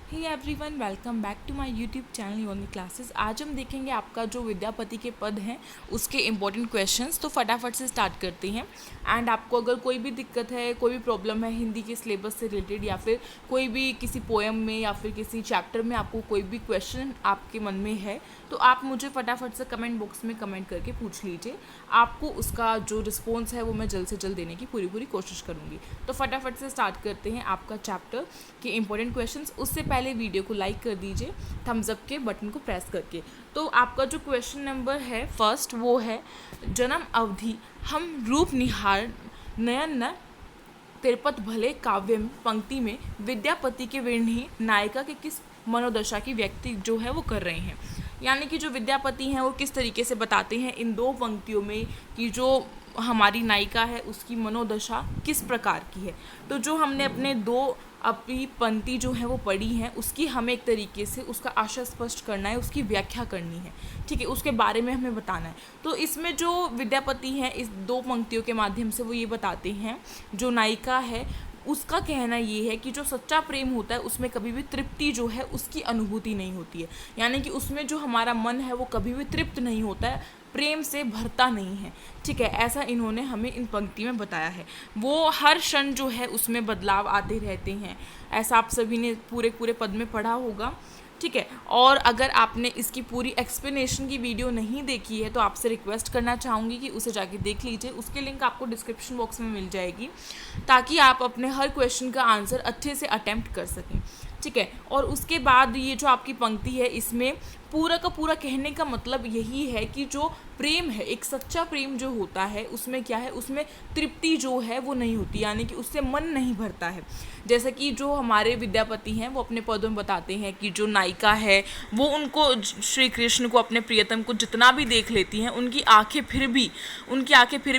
Hey everyone, welcome back to my YouTube channel योनी classes. आज हम देखेंगे आपका जो विद्यापति के पद हैं उसके इम्पोर्टेंट क्वेश्चंस। तो फटाफट से स्टार्ट करते हैं। एंड आपको अगर कोई भी दिक्कत है, कोई भी प्रॉब्लम है हिंदी के सिलेबस से रिलेटेड, या फिर कोई भी किसी पोएम में या फिर किसी चैप्टर में आपको कोई भी क्वेश्चन आपके मन में है, तो आप मुझे फटाफट से कमेंट बॉक्स में कमेंट करके पूछ लीजिए। आपको उसका जो रिस्पॉन्स है वो मैं जल्द से जल्द देने की पूरी कोशिश करूँगी। तो फटाफट से स्टार्ट करते हैं आपका चैप्टर के इंपॉर्टेंट क्वेश्चंस। उससे पहले वीडियो को लाइक कर दीजिए थम्स अप के बटन को प्रेस करके। तो आपका जो क्वेश्चन नंबर है फर्स्ट, वो है जन्म अवधि हम रूप निहार नयन न तिरपत भले काव्य में पंक्ति में विद्यापति के विरही नायिका के किस मनोदशा की व्यक्ति जो है वो कर रहे हैं। यानी कि जो विद्यापति हैं वो किस तरीके से बताते हैं इन दो पंक्तियों में कि जो हमारी नायिका है उसकी मनोदशा किस प्रकार की है। तो जो हमने अपनी पंक्ति जो है वो पढ़ी है उसकी हमें एक तरीके से उसका आशय स्पष्ट करना है, उसकी व्याख्या करनी है, ठीक है, उसके बारे में हमें बताना है। तो इसमें जो विद्यापति हैं इस दो पंक्तियों के माध्यम से वो ये बताते हैं जो नायिका है उसका कहना ये है कि जो सच्चा प्रेम होता है उसमें कभी भी तृप्ति जो है उसकी अनुभूति नहीं होती है। यानी कि उसमें जो हमारा मन है वो कभी भी तृप्त नहीं होता है, प्रेम से भरता नहीं है, ठीक है। ऐसा इन्होंने हमें इन पंक्ति में बताया है। वो हर क्षण जो है उसमें बदलाव आते रहते हैं, ऐसा आप सभी ने पूरे पद में पढ़ा होगा, ठीक है। और अगर आपने इसकी पूरी एक्सप्लेनेशन की वीडियो नहीं देखी है तो आपसे रिक्वेस्ट करना चाहूँगी कि उसे जाके देख लीजिए। उसके लिंक आपको डिस्क्रिप्शन बॉक्स में मिल जाएगी ताकि आप अपने हर क्वेश्चन का आंसर अच्छे से अटेम्प्ट कर सकें, ठीक है। और उसके बाद ये जो आपकी पंक्ति है इसमें पूरा का पूरा कहने का मतलब यही है कि जो प्रेम है, एक सच्चा प्रेम जो होता है उसमें क्या है, उसमें तृप्ति जो है वो नहीं होती, यानी कि उससे मन नहीं भरता है। जैसे कि जो हमारे विद्यापति हैं वो अपने पदों में बताते हैं कि जो नायिका है वो उनको श्री कृष्ण को, अपने प्रियतम को जितना भी देख लेती हैं उनकी आंखें फिर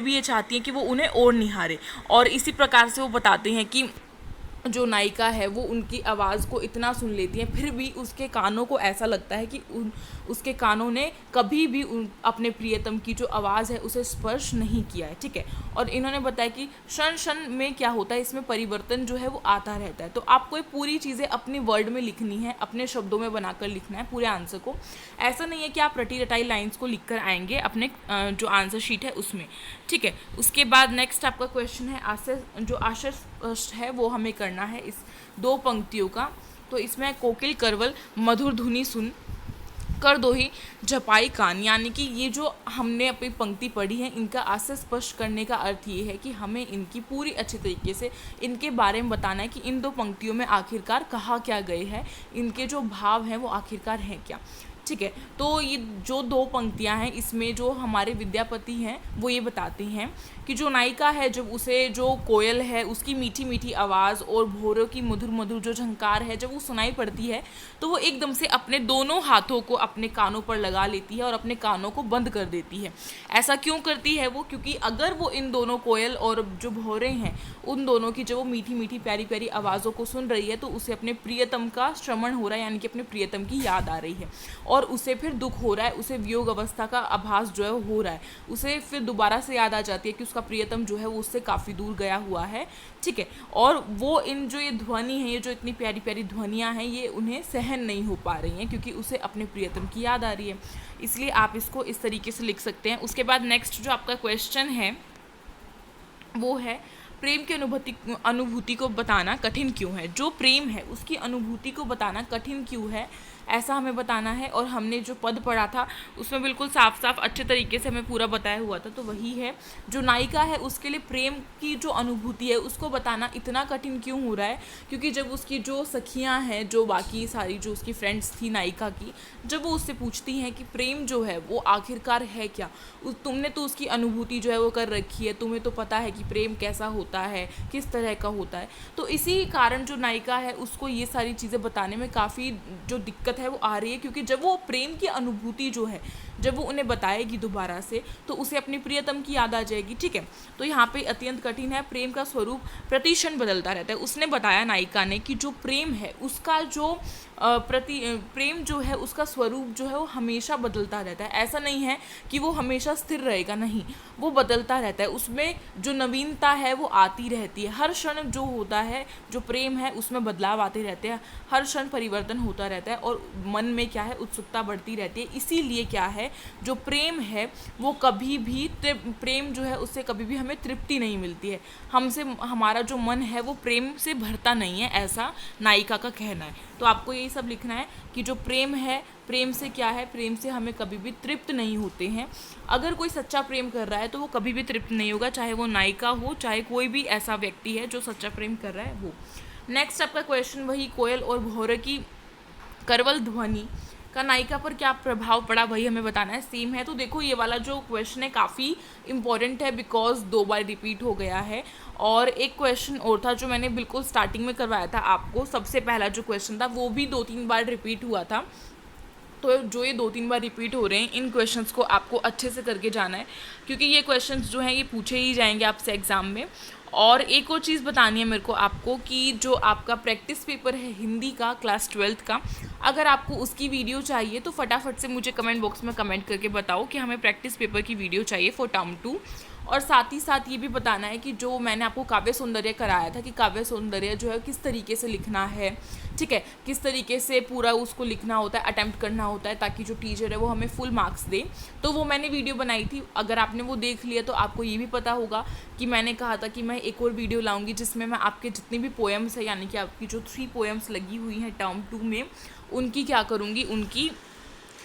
भी ये चाहती हैं कि वो उन्हें और निहारे। और इसी प्रकार से वो बताते हैं कि जो नायिका है वो उनकी आवाज़ को इतना सुन लेती है फिर भी उसके कानों को ऐसा लगता है कि उसके कानों ने कभी भी अपने प्रियतम की जो आवाज़ है उसे स्पर्श नहीं किया है, ठीक है। और इन्होंने बताया कि क्षण क्षण में क्या होता है, इसमें परिवर्तन जो है वो आता रहता है। तो आपको ये पूरी चीज़ें अपनी वर्ड में लिखनी है, अपने शब्दों में बनाकर लिखना है पूरे आंसर को। ऐसा नहीं है कि आप रटी रटाई लाइन्स को लिख कर आएंगे अपने जो आंसर शीट है उसमें, ठीक है। उसके बाद नेक्स्ट आपका क्वेश्चन है आशय स्पष्ट है वो हमें करना है इस दो पंक्तियों का। तो इसमें कोकिल करवल मधुर धुनी सुन कर दो ही झपाई कान, यानी कि ये जो हमने अपनी पंक्ति पढ़ी है इनका आशय स्पष्ट करने का अर्थ ये है कि हमें इनकी पूरी अच्छे तरीके से इनके बारे में बताना है कि इन दो पंक्तियों में आखिरकार कहा क्या गए है, इनके जो भाव हैं वो आखिरकार हैं क्या, ठीक है। तो ये जो दो पंक्तियां हैं इसमें जो हमारे विद्यापति हैं वो ये बताते हैं कि जो नायिका है जब उसे जो कोयल है उसकी मीठी मीठी आवाज़ और भोरों की मधुर मधुर जो झंकार है जब वो सुनाई पड़ती है तो वो एकदम से अपने दोनों हाथों को अपने कानों पर लगा लेती है और अपने कानों को बंद कर देती है। ऐसा क्यों करती है वो? क्योंकि अगर वो इन दोनों कोयल और जो भौरे हैं उन दोनों की जब वो मीठी मीठी प्यारी प्यारी आवाज़ों को सुन रही है तो उसे अपने प्रियतम का श्रवण हो रहा है, यानी कि अपने प्रियतम की याद आ रही है और उसे फिर दुख हो रहा है, उसे वियोग अवस्था का आभास जो है हो रहा है, उसे फिर दोबारा से याद आ जाती है कि उसका प्रियतम जो है वो उससे काफ़ी दूर गया हुआ है, ठीक है। और वो इन जो ये ध्वनि है, ये जो इतनी प्यारी प्यारी ध्वनियाँ हैं ये उन्हें सहन नहीं हो पा रही हैं क्योंकि उसे अपने प्रियतम की याद आ रही है। इसलिए आप इसको इस तरीके से लिख सकते हैं। उसके बाद नेक्स्ट जो आपका क्वेश्चन है वो है प्रेम की अनुभूति को बताना कठिन क्यों है। जो प्रेम है उसकी अनुभूति को बताना कठिन क्यों है, ऐसा हमें बताना है। और हमने जो पद पढ़ा था उसमें बिल्कुल साफ साफ अच्छे तरीके से हमें पूरा बताया हुआ था। तो वही है, जो नायिका है उसके लिए प्रेम की जो अनुभूति है उसको बताना इतना कठिन क्यों हो रहा है, क्योंकि जब उसकी जो सखियां हैं, जो बाकी सारी जो उसकी फ्रेंड्स थी नायिका की, जब वो उससे पूछती हैं कि प्रेम जो है वो आखिरकार है क्या, तुमने तो उसकी अनुभूति जो है वो कर रखी है, तुम्हें तो पता है कि प्रेम कैसा होता है, किस तरह का होता है। तो इसी कारण जो नायिका है उसको ये सारी चीज़ें बताने में काफ़ी जो दिक्कत है वो आ रही है, क्योंकि जब वो प्रेम की अनुभूति जो है, जब वो उन्हें बताएगी दोबारा से तो उसे अपनी प्रियतम की याद आ जाएगी। ठीक है, तो यहाँ पे अत्यंत कठिन है। प्रेम का स्वरूप प्रतिक्षण बदलता रहता है। उसने बताया नायिका ने कि जो प्रेम है उसका जो प्रेम जो है उसका स्वरूप जो है वो हमेशा बदलता रहता है। ऐसा नहीं है कि वो हमेशा स्थिर रहेगा, नहीं, वो बदलता रहता है। उसमें जो नवीनता है वो आती रहती है। हर क्षण जो होता है, जो प्रेम है उसमें बदलाव आते रहते हैं, हर क्षण परिवर्तन होता रहता है और मन में क्या है, उत्सुकता बढ़ती रहती है। इसीलिए क्या है, जो प्रेम है वो कभी भी प्रेम जो है उससे कभी भी हमें तृप्ति नहीं मिलती है। हमसे हमारा जो मन है वो प्रेम से भरता नहीं है, ऐसा नायिका का कहना है। तो आपको यही सब लिखना है कि जो प्रेम है, प्रेम से क्या है, प्रेम से हमें कभी भी तृप्त नहीं होते हैं। अगर कोई सच्चा प्रेम कर रहा है तो वो कभी भी तृप्त नहीं होगा, चाहे वो नायिका हो, चाहे कोई भी ऐसा व्यक्ति है जो सच्चा प्रेम कर रहा है वो। नेक्स्ट आपका क्वेश्चन वही कोयल और भौरे की करवल ध्वनि का नायिका पर क्या प्रभाव पड़ा, वही हमें बताना है। सेम है। तो देखो ये वाला जो क्वेश्चन है काफ़ी इंपॉर्टेंट है बिकॉज 2 बार रिपीट हो गया है। और एक क्वेश्चन और था जो मैंने बिल्कुल स्टार्टिंग में करवाया था आपको, सबसे पहला जो क्वेश्चन था वो भी 2-3 बार रिपीट हुआ था। तो जो ये 2-3 बार रिपीट हो रहे हैं, इन क्वेश्चंस को आपको अच्छे से करके जाना है क्योंकि ये क्वेश्चंस जो हैं ये पूछे ही जाएंगे आपसे एग्ज़ाम में। और एक और चीज़ बतानी है मेरे को आपको कि जो आपका प्रैक्टिस पेपर है हिंदी का क्लास 12th का, अगर आपको उसकी वीडियो चाहिए तो फटाफट से मुझे कमेंट बॉक्स में कमेंट करके बताओ कि हमें प्रैक्टिस पेपर की वीडियो चाहिए फॉर टर्म 2। और साथ ही साथ ये भी बताना है कि जो मैंने आपको काव्य सौंदर्य कराया था कि काव्य सौंदर्य जो है किस तरीके से लिखना है, ठीक है, किस तरीके से पूरा उसको लिखना होता है, अटेम्प्ट करना होता है ताकि जो टीचर है वो हमें फुल मार्क्स दे। तो वो मैंने वीडियो बनाई थी, अगर आपने वो देख लिया तो आपको ये भी पता होगा कि मैंने कहा था कि मैं एक और वीडियो लाऊंगी जिसमें मैं आपके जितनी भी पोएम्स है, यानी कि आपकी जो 3 पोएम्स लगी हुई हैं टर्म 2 में, उनकी क्या करूँगी, उनकी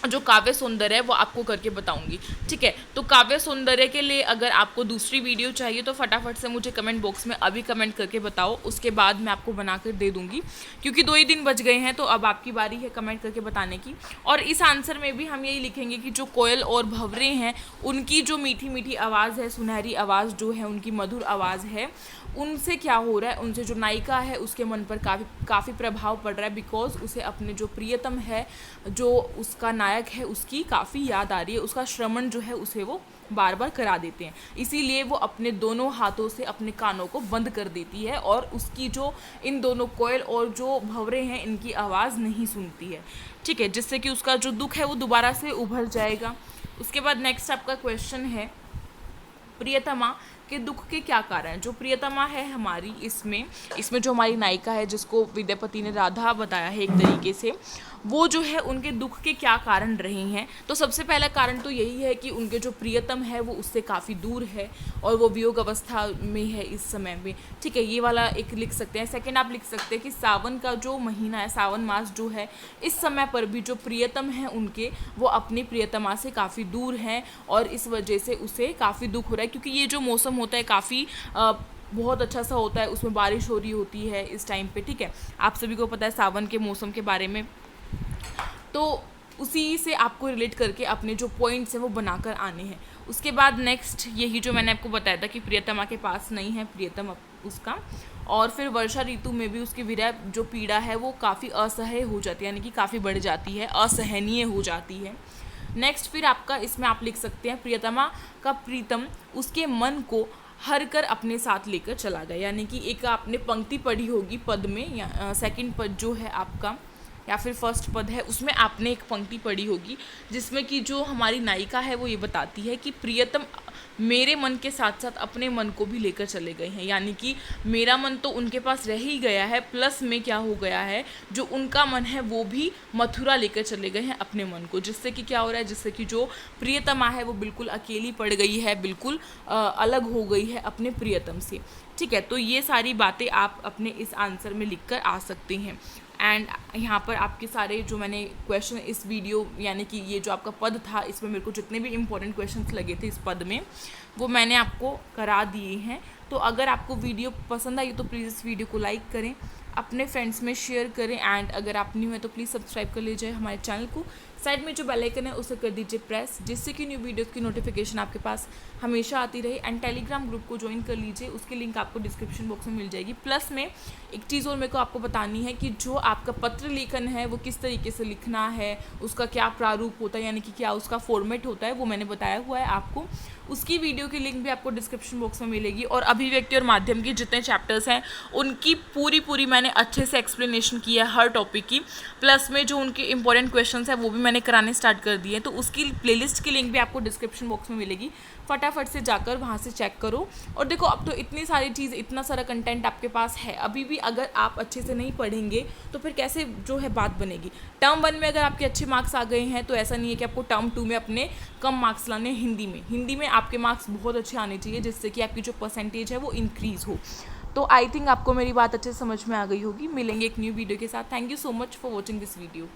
जो काव्य सौंदर्य है वो आपको करके बताऊंगी। ठीक है, तो काव्य सौंदर्य के लिए अगर आपको दूसरी वीडियो चाहिए तो फटाफट से मुझे कमेंट बॉक्स में अभी कमेंट करके बताओ, उसके बाद मैं आपको बनाकर दे दूंगी क्योंकि 2 ही दिन बच गए हैं। तो अब आपकी बारी है कमेंट करके बताने की। और इस आंसर में भी हम यही लिखेंगे कि जो कोयल और भंवरे हैं उनकी जो मीठी मीठी आवाज़ है, सुनहरी आवाज़ जो है, उनकी मधुर आवाज़ है, उनसे क्या हो रहा है, उनसे जो नायिका है उसके मन पर काफ़ी प्रभाव पड़ रहा है बिकॉज उसे अपने जो प्रियतम है, जो उसका नायक है, उसकी काफ़ी याद आ रही है। उसका श्रवण जो है उसे वो बार बार करा देते हैं, इसीलिए वो अपने दोनों हाथों से अपने कानों को बंद कर देती है और उसकी जो इन दोनों कोयल और जो भंवरे हैं इनकी आवाज़ नहीं सुनती है। ठीक है, जिससे कि उसका जो दुख है वो दोबारा से उभर जाएगा। उसके बाद नेक्स्ट आपका क्वेश्चन है प्रियतमा के दुख के क्या कारण। जो प्रियतमा है हमारी, इसमें जो हमारी नायिका है जिसको विद्यापति ने राधा बताया है एक तरीके से, वो जो है उनके दुख के क्या कारण रहे हैं। तो सबसे पहला कारण तो यही है कि उनके जो प्रियतम है वो उससे काफ़ी दूर है और वो वियोग अवस्था में है इस समय में। ठीक है, ये वाला एक लिख सकते हैं। सेकंड आप लिख सकते हैं कि सावन का जो महीना है, सावन मास जो है, इस समय पर भी जो प्रियतम है उनके, वो अपनी प्रियतमा से काफ़ी दूर हैं और इस वजह से उसे काफ़ी दुख हो रहा है क्योंकि ये जो मौसम होता है काफ़ी बहुत अच्छा सा होता है, उसमें बारिश हो रही होती है इस टाइम पे। ठीक है, आप सभी को पता है सावन के मौसम के बारे में, तो उसी से आपको रिलेट करके अपने जो पॉइंट्स हैं वो बनाकर आने हैं। उसके बाद नेक्स्ट यही जो मैंने आपको बताया था कि प्रियतमा के पास नहीं है प्रियतम उसका, और फिर वर्षा ऋतु में भी उसकी विरह जो पीड़ा है वो काफ़ी असह्य हो जाती है, यानी कि काफ़ी बढ़ जाती है, असहनीय हो जाती है। नेक्स्ट फिर आपका इसमें आप लिख सकते हैं प्रियतमा का प्रीतम उसके मन को हर कर अपने साथ लेकर चला गया, यानी कि एक आपने पंक्ति पढ़ी होगी पद में, या सेकंड पद जो है आपका या फिर फर्स्ट पद है उसमें आपने एक पंक्ति पढ़ी होगी जिसमें कि जो हमारी नायिका है वो ये बताती है कि प्रियतम मेरे मन के साथ साथ अपने मन को भी लेकर चले गए हैं, यानी कि मेरा मन तो उनके पास रह ही गया है, प्लस में क्या हो गया है, जो उनका मन है वो भी मथुरा लेकर चले गए हैं अपने मन को, जिससे कि क्या हो रहा है, जिससे कि जो प्रियतमा है वो बिल्कुल अकेली पड़ गई है, बिल्कुल अलग हो गई है अपने प्रियतम से। ठीक है, तो ये सारी बातें आप अपने इस आंसर में लिख कर आ सकते हैं। एंड यहाँ पर आपके सारे जो मैंने क्वेश्चन इस वीडियो, यानी कि ये जो आपका पद था, इसमें मेरे को जितने भी इम्पोर्टेंट क्वेश्चंस लगे थे इस पद में वो मैंने आपको करा दिए हैं। तो अगर आपको वीडियो पसंद आई तो प्लीज़ इस वीडियो को लाइक करें, अपने फ्रेंड्स में शेयर करें। एंड अगर आप न्यू है तो प्लीज़ सब्सक्राइब कर लीजिए हमारे चैनल को। साइड में जो बेल आइकन है उसे कर दीजिए प्रेस, जिससे कि न्यू वीडियोज़ की नोटिफिकेशन आपके पास हमेशा आती रहे। एंड टेलीग्राम ग्रुप को ज्वाइन कर लीजिए, उसकी लिंक आपको डिस्क्रिप्शन बॉक्स में मिल जाएगी। प्लस में एक चीज़ और मेरे को आपको बतानी है कि जो आपका पत्र लेखन है वो किस तरीके से लिखना है, उसका क्या प्रारूप होता है, यानी कि क्या उसका फॉर्मेट होता है, वो मैंने बताया हुआ है आपको। उसकी वीडियो की लिंक भी आपको डिस्क्रिप्शन बॉक्स में मिलेगी। और अभिव्यक्ति और माध्यम के जितने चैप्टर्स हैं उनकी पूरी मैंने अच्छे से एक्सप्लेनेशन की है हर टॉपिक की। प्लस में जो उनके इंपॉर्टेंट क्वेश्चंस हैं वो भी मैंने कराने स्टार्ट कर दिए, तो उसकी प्लेलिस्ट की लिंक भी आपको डिस्क्रिप्शन बॉक्स में मिलेगी। फटाफट से जाकर वहाँ से चेक करो। और देखो, अब तो इतनी सारी चीज़, इतना सारा कंटेंट आपके पास है, अभी भी अगर आप अच्छे से नहीं पढ़ेंगे तो फिर कैसे जो है बात बनेगी। टर्म 1 में अगर आपके अच्छे मार्क्स आ गए हैं तो ऐसा नहीं है कि आपको टर्म 2 में अपने कम मार्क्स लाने। हिंदी में आपके मार्क्स बहुत अच्छे आने चाहिए, जिससे कि आपकी जो परसेंटेज है वो इंक्रीज़ हो। तो आई थिंक आपको मेरी बात अच्छे से समझ में आ गई होगी। मिलेंगे एक न्यू वीडियो के साथ। Thank you so much for watching this video.